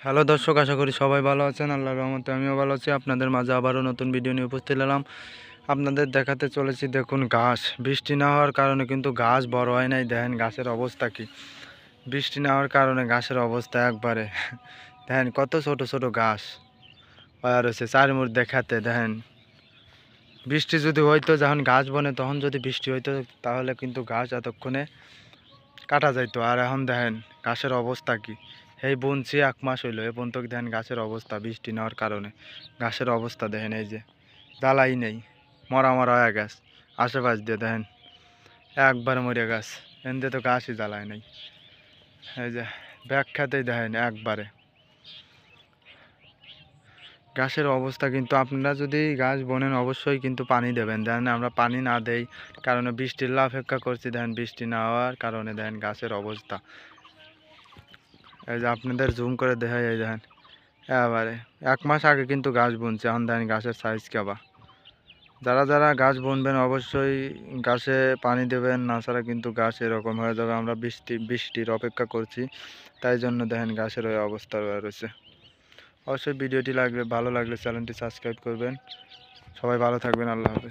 Hello দর্শক, আশা করি সবাই ভালো আছেন। আল্লাহর রহমতে আমিও ভালো আছি। আপনাদের মাঝে আবারও নতুন ভিডিও নিয়ে উপস্থিত হলাম। আপনাদের দেখাতে চলেছি, দেখুন ঘাস বৃষ্টি না হওয়ার কারণে কিন্তু ঘাস বড় হয় নাই। দেখেন গাছের অবস্থা কি, বৃষ্টি না হওয়ার কারণে ঘাসের অবস্থা একবারে দেখেন কত ছোট ছোট ঘাস আর হচ্ছে চারিমুখ দেখাতে। দেখেন বৃষ্টি যদি হইতো, যখন গাছ বনে তখন যদি বৃষ্টি হইতো তাহলে কিন্তু ঘাস এতক্ষণে কাটা যাইতো। আর এখন দেখেন ঘাসের অবস্থা কি, এই বুনছি 1 মাস হইলো, এ পর্যন্ত দেখেন গাছের অবস্থা বৃষ্টি নেওয়ার কারণে ঘাসের অবস্থা দেখেন, এই যে জ্বালাই নেই, মরা মরা হয়ে গাছ। আশেপাশ দিয়ে দেখেন একবার মরে গাছ, এনতে তো ঘাসই জ্বালায় নাই। এই যে ব্যাখ্যাতেই দেখেন একবারে ঘাসের অবস্থা। কিন্তু আপনারা যদি গাছ বোনেন অবশ্যই কিন্তু পানি দেবেন। দেখেন আমরা পানি না দেই কারণে বৃষ্টির অপেক্ষা করছি, দেখেন বৃষ্টি না হওয়ার কারণে দেখেন গাছের অবস্থা। এই যে আপনাদের জুম করে দেখাই, এই দেখেন এবারে 1 মাস আগে কিন্তু গাছ বুনছে, এখন দেখেন গাছের সাইজ কেবা। যারা যারা গাছ বুনবেন অবশ্যই গাছে পানি দেবেন, না ছাড়া কিন্তু গাছ এরকম হয়ে যাবে। আমরা বৃষ্টির অপেক্ষা করছি, তাই জন্য দেখেন গাছের ওই অবস্থা রয়েছে। অবশ্যই ভিডিওটি ভালো লাগলে চ্যানেলটি সাবস্ক্রাইব করবেন। সবাই ভালো থাকবেন, আল্লাহ হাফেজ।